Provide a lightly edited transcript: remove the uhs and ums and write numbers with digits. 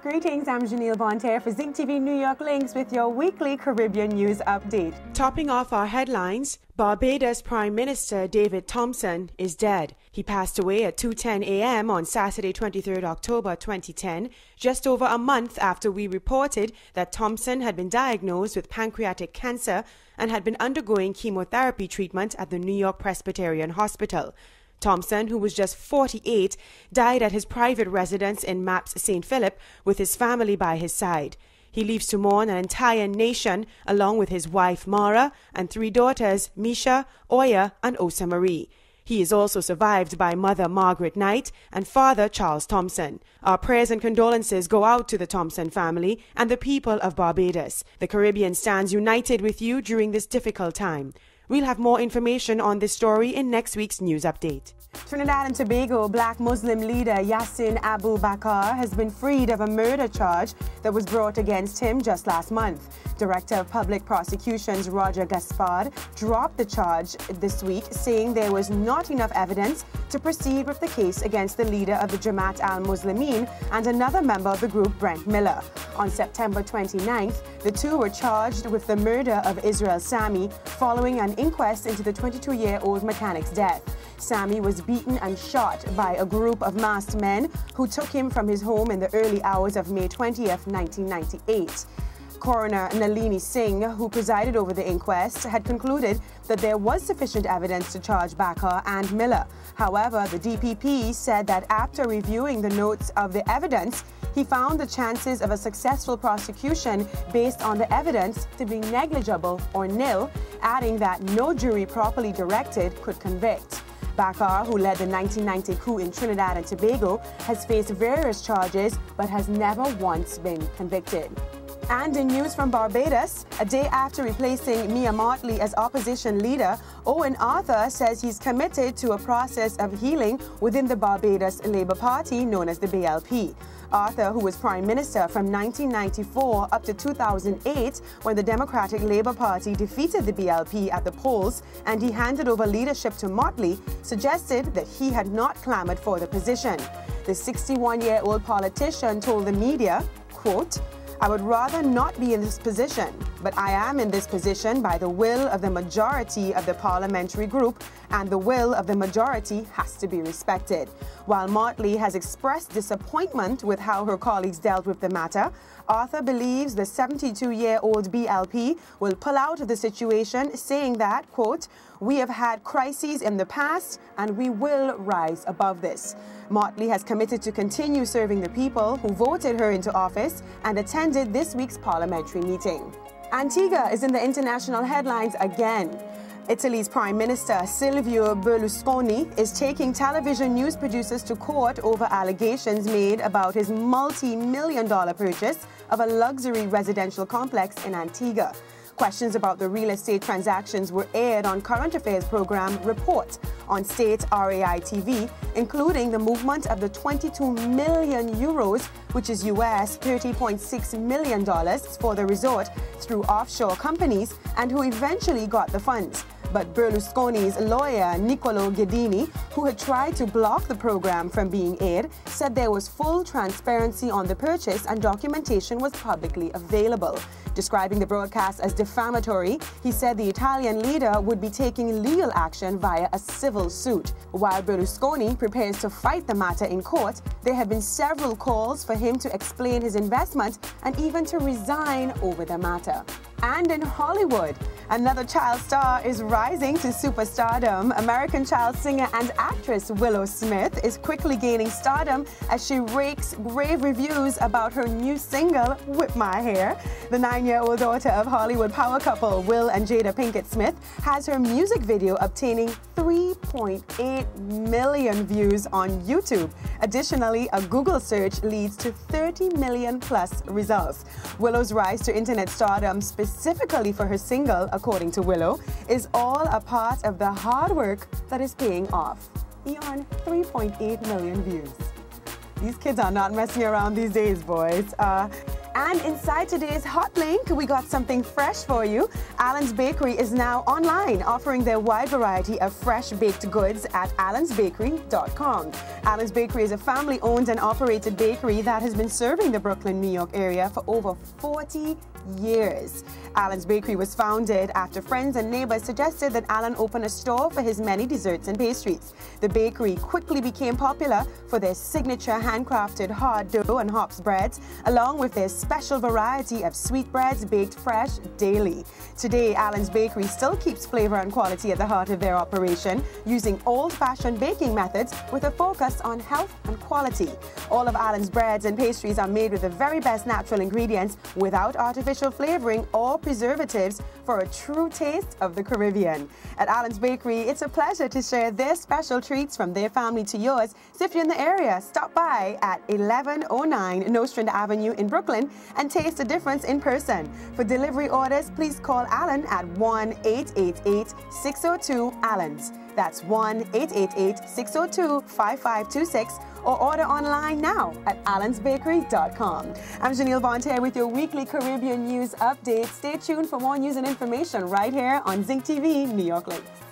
Greetings, I'm Jeanille Bonterre for ZYNC TV New York Links with your weekly Caribbean news update. Topping off our headlines, Barbados Prime Minister David Thompson is dead. He passed away at 2:10 a.m. on Saturday, 23rd October 2010, just over a month after we reported that Thompson had been diagnosed with pancreatic cancer and had been undergoing chemotherapy treatment at the New York Presbyterian Hospital. Thompson, who was just 48, died at his private residence in Maps, St. Philip, with his family by his side. He leaves to mourn an entire nation, along with his wife Mara and 3 daughters, Misha, Oya, and Osa Marie. He is also survived by mother Margaret Knight and father Charles Thompson. Our prayers and condolences go out to the Thompson family and the people of Barbados. The Caribbean stands united with you during this difficult time. We'll have more information on this story in next week's news update. Trinidad and Tobago Black Muslim leader Yassin Abu Bakar has been freed of a murder charge that was brought against him just last month. Director of Public Prosecutions Roger Gaspard dropped the charge this week, saying there was not enough evidence to proceed with the case against the leader of the Jamaat al-Muslimin and another member of the group, Brent Miller. On September 29th, the two were charged with the murder of Israel Sami following an inquest into the 22-year-old mechanic's death. Sami was beaten and shot by a group of masked men who took him from his home in the early hours of May 20th, 1998. Coroner Nalini Singh, who presided over the inquest, had concluded that there was sufficient evidence to charge Bakar and Miller. However, the DPP said that after reviewing the notes of the evidence, he found the chances of a successful prosecution based on the evidence to be negligible or nil, adding that no jury properly directed could convict. Bakar, who led the 1990 coup in Trinidad and Tobago, has faced various charges but has never once been convicted. And in news from Barbados, a day after replacing Mia Mottley as opposition leader, Owen Arthur says he's committed to a process of healing within the Barbados Labour Party known as the BLP. Arthur, who was Prime Minister from 1994 up to 2008 when the Democratic Labour Party defeated the BLP at the polls and he handed over leadership to Mottley, suggested that he had not clamoured for the position. The 61-year-old politician told the media, quote, "I would rather not be in this position, but I am in this position by the will of the majority of the parliamentary group, and the will of the majority has to be respected." While Mottley has expressed disappointment with how her colleagues dealt with the matter, Arthur believes the 72-year-old BLP will pull out of the situation, saying that, quote, "We have had crises in the past and we will rise above this." Mottley has committed to continue serving the people who voted her into office and attended this week's parliamentary meeting. Antigua is in the international headlines again. Italy's Prime Minister Silvio Berlusconi is taking television news producers to court over allegations made about his multi-million-dollar purchase of a luxury residential complex in Antigua. Questions about the real estate transactions were aired on current affairs program Report on state RAI TV, including the movement of the 22 million euros, which is US $30.6 million for the resort through offshore companies, and who eventually got the funds. But Berlusconi's lawyer, Niccolo Ghedini, who had tried to block the program from being aired, said there was full transparency on the purchase and documentation was publicly available. Describing the broadcast as defamatory, he said the Italian leader would be taking legal action via a civil suit. While Berlusconi prepares to fight the matter in court, there have been several calls for him to explain his investment and even to resign over the matter. And in Hollywood, another child star is rising to superstardom. American child singer and actress Willow Smith is quickly gaining stardom as she rakes rave reviews about her new single, Whip My Hair. The 9-year-old daughter of Hollywood power couple Will and Jada Pinkett Smith has her music video obtaining 3.8 million views on YouTube. Additionally, a Google search leads to 30 million plus results. Willow's rise to internet stardom, specifically for her single, according to Willow, is all a part of the hard work that is paying off. Beyond 3.8 million views. These kids are not messing around these days, boys. And inside today's Hot Link, we got something fresh for you. Allen's Bakery is now online, offering their wide variety of fresh baked goods at allensbakery.com. Allen's Bakery is a family-owned and operated bakery that has been serving the Brooklyn, New York area for over 40 years. Allen's Bakery was founded after friends and neighbors suggested that Allen open a store for his many desserts and pastries. The bakery quickly became popular for their signature handcrafted hard dough and hops breads, along with their special variety of sweetbreads baked fresh daily. Today, Allen's Bakery still keeps flavor and quality at the heart of their operation, using old-fashioned baking methods with a focus on health and quality. All of Allen's breads and pastries are made with the very best natural ingredients without artificial flavoring or preservatives for a true taste of the Caribbean. At Allen's Bakery, it's a pleasure to share their special treats from their family to yours. So if you're in the area, stop by at 1109 Nostrand Avenue in Brooklyn and taste the difference in person. For delivery orders, please call Allen at 1-888-602-ALLENS. That's 1-888-602-5526, or order online now at allensbakery.com. I'm Jeanille Bonterre with your weekly Caribbean news update. Stay tuned for more news and information right here on ZYNC TV New York Links.